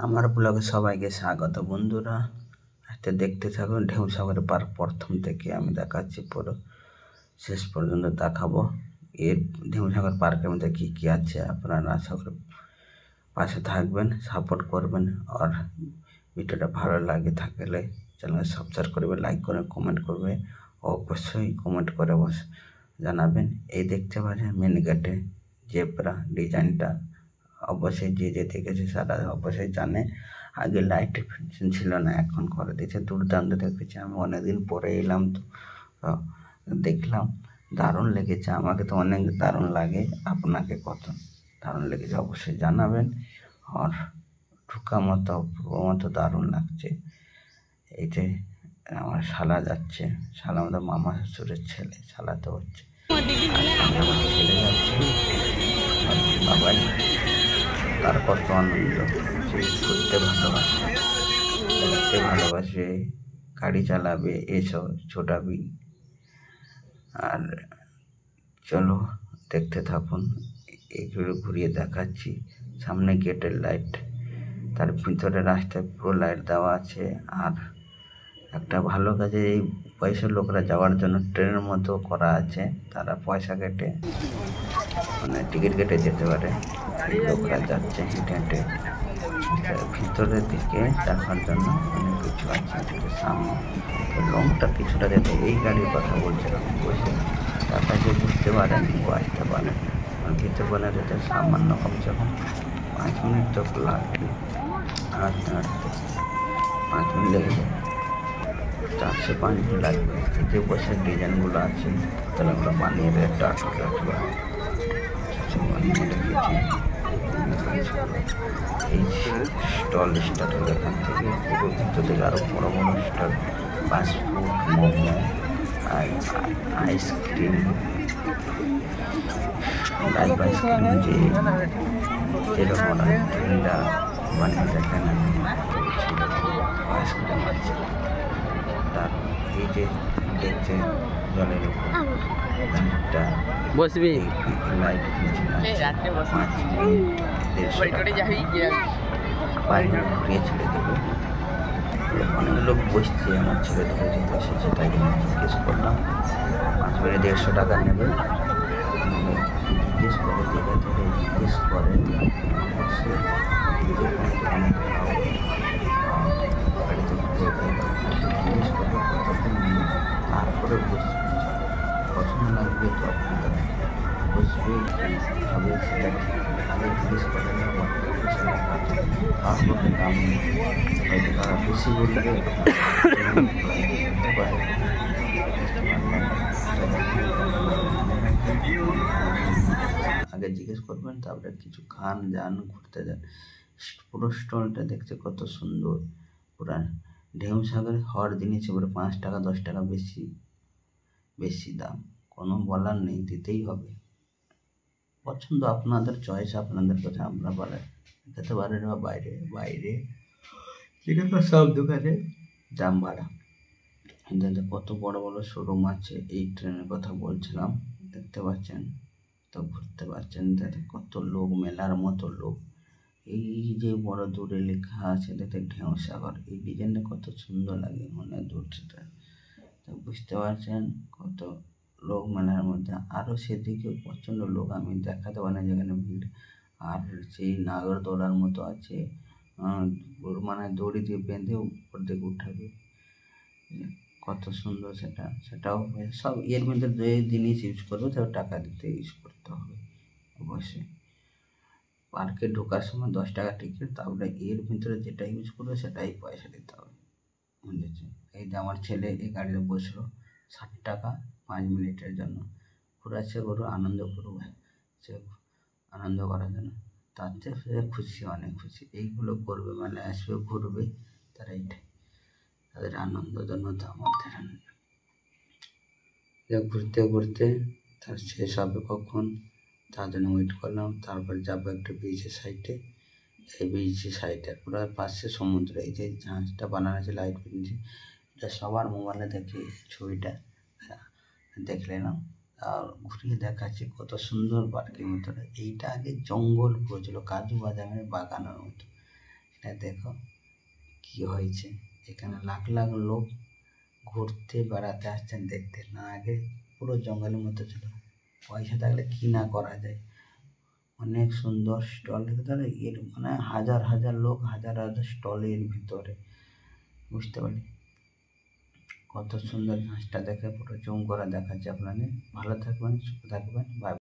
আমার ব্লগে সবাইকে স্বাগত বন্ধুরা। আজকে দেখতে থাকুন ঢেউসাগর পার্ক প্রথম থেকে আমি দেখাচ্ছি, পুরো শেষ পর্যন্ত দেখাবো। এর ঢেউসাগর পার্কের মধ্যে কী কী আছে আপনারা আশা করি পাশে থাকবেন, সাপোর্ট করবেন। আর ভিডিওটা ভালো লাগে থাকলে চ্যানেল সাবস্ক্রাইব করবে, লাইক করে কমেন্ট করবে, অবশ্যই কমেন্ট করে জানাবেন। এই দেখতে পাচ্ছেন মেন গেটে জেব্রা ডিজাইনটা অবশ্যই যে দেখেছে সারা অবশ্যই জানে। আগে লাইটের ফিনিশিং ছিল না, এখন করে দিয়েছে, দুর্দান্ত দেখেছি। আমি অনেকদিন পরে এলাম তো দেখলাম, দারুণ লেগেছে। আমাকে তো অনেক দারুণ লাগে, আপনাকে কত দারুণ লেগেছে অবশ্যই জানাবেন। আর ঢুকা মতো মতো দারুণ লাগছে। এই যে আমার শালা যাচ্ছে, শালা আমাদের মামা শ্বশুরের ছেলে, শালা তো হচ্ছে আমার ছেলে যাচ্ছে। বাবাই তার কত আনন্দ, যে ঘুরতে ভালোবাসে, ঘুরতে ভালোবাসে, গাড়ি চালাবে, এসব ছোটাবি। আর চলো দেখতে থাকুন, এগুলো ঘুরিয়ে দেখাচ্ছি। সামনে গেটের লাইট, তার ভিতরে রাস্তায় পুরো লাইট দেওয়া আছে। আর একটা ভালো কাজে এই পয়সা লোকরা যাওয়ার জন্য ট্রেনের মতো করা আছে, তারা পয়সা কেটে মানে টিকিট কেটে যেতে পারে। লোকরা যাচ্ছে হেঁটে হেঁটে ভিতরের দিকে দেখার জন্য, অনেক কিছু আছে সামনে। লংটা কিছুটা যেতে এই গাড়ির কথা বলছিলাম, বসে তারপর যে বুঝতে পারেন ও আসতে পারে। আর ভিতর বলে যেতে সামান্য কমসে কম 5 মিনিট তো লাগবে, হাঁটতে হাঁটতে 5 মিনিট লেগে যায়, 4-5 মিনিট লাগবে। যে বসে ডিজাইনগুলো আছে তাহলে আমরা বানিয়ে দেয়, টাটা টাটা বানিয়ে রেখেছি। এই স্টল স্টার্টের এখান থেকে পুরো ভিতর থেকে আরও বড় বড় stall, fast food, momo, ice cream, live ice cream, যে যেরকম আইসক্রিমটা বানিয়ে দেখেন আইসক্রিম আছে। তার এই যে দেখছে জলের উপর লাইটটা বসবি, লাইট বাইরে ঘুরিয়ে ছেড়ে দেবে। অনেক লোক বসছে, আমার ছেলে ধরেছে বসেছে, তাই জন্য জিজ্ঞেস করলাম। 5 মিনিট 150 টাকা নেবে। জিজ্ঞেস করে যেটা থেকে জিজ্ঞেস করে অবশ্যই বাড়িতে জিজ্ঞেস করবে কতক্ষণ নিয়ে, তারপরে বসবে। পছন্দ লাগবে তো আপনাদের বসবে হবে, সেটা আগে জিজ্ঞেস করে নেওয়া, তারপরে দাম হয়তো তারা বেশি বলবে আগে জিজ্ঞেস করবেন, তারপরে কিছু খান, যান, ঘুরতে যান। পুরো স্টলটা দেখতে কত সুন্দর। পুরা ঢেউসাগরে হওয়ার জিনিস উপরে 5 টাকা 10 টাকা বেশি বেশি দাম, কোনো বলার নেই, দিতেই হবে। পছন্দ আপনাদের, চয়েস আপনাদের কথা। আপনারা বলেন খেতে পারেন বা বাইরে বাইরে সেখানে তো সব দোকানে দাম বাড়া। এখানে কত বড় বড় শোরুম আছে। এই ট্রেনের কথা বলছিলাম, দেখতে পাচ্ছেন তো, ঘুরতে পারছেন। তাতে কত লোক, মেলার মতো লোক। এই যে বড় দূরে লেখা আছে দেখতে ঢেউসাগর, এই ডিজাইনটা কত সুন্দর লাগে, মনে দূর সেটা তো বুঝতে পারছেন কত লোক মেলার মধ্যে। আরও সেদিকে প্রচণ্ড লোক, আমি দেখাতে পারি না যেখানে ভিড়। আর সেই নাগরদোলার মতো আছে, মানে দড়ি দিয়ে বেঁধে উপর দিকে উঠাবে, কত সুন্দর। সেটাও সব এর মধ্যে যে জিনিস ইউজ করবে সেটা টাকা দিতে ইউজ করতে হবে অবশ্যই। পার্কে ঢোকার সময় 10 টাকা টিকিট, তারপরে এর ভিতরে যেটা ইউজ করবে সেটাই পয়সা দিতে হবে, বুঝেছি। এই যে আমার ছেলে এই গাড়িতে বসলো 60 টাকা 5 মিনিটের জন্য, ঘুরাচ্ছে, ঘুরো আনন্দ করবে, সে আনন্দ করার জন্য, তাতে সে খুশি, অনেক খুশি। এইগুলো করবে মানে আসবে, ঘুরবে, তারা এইটাই তাদের আনন্দ জন্য। তো আমাদের ঘুরতে ঘুরতে তার শেষ হবে কখন, তার জন্য ওয়েট করলাম। তারপর যাবো একটা বিচের সাইডে, এই বিচের সাইডে পুরো পাশে সমুদ্র। এই যে জাহাজটা বানানো আছে লাইট ফিনিশিং, এটা সবার মোবাইলে দেখে ছবিটা দেখলে না। আর ঘুরিয়ে দেখাচ্ছি কত সুন্দর পার্কের ভিতরে। এইটা আগে জঙ্গল পুরো ছিল, কাজু বাদামের বাগানের মতো। দেখো কি হয়েছে, এখানে লাখ লাখ লোক ঘুরতে বেড়াতে আসছেন দেখতে। না আগে পুরো জঙ্গলের মধ্যে ছিল, পয়সা থাকলে কি না করা যায়। অনেক সুন্দর স্টল, এর মানে হাজার হাজার লোক, হাজার হাজার স্টলের ভিতরে, বুঝতে পারলি কত সুন্দর ঘাসটা দেখে পুরো জুম করে দেখাচ্ছে আপনাদের। ভালো থাকবেন, সুস্থ থাকবেন, বাই।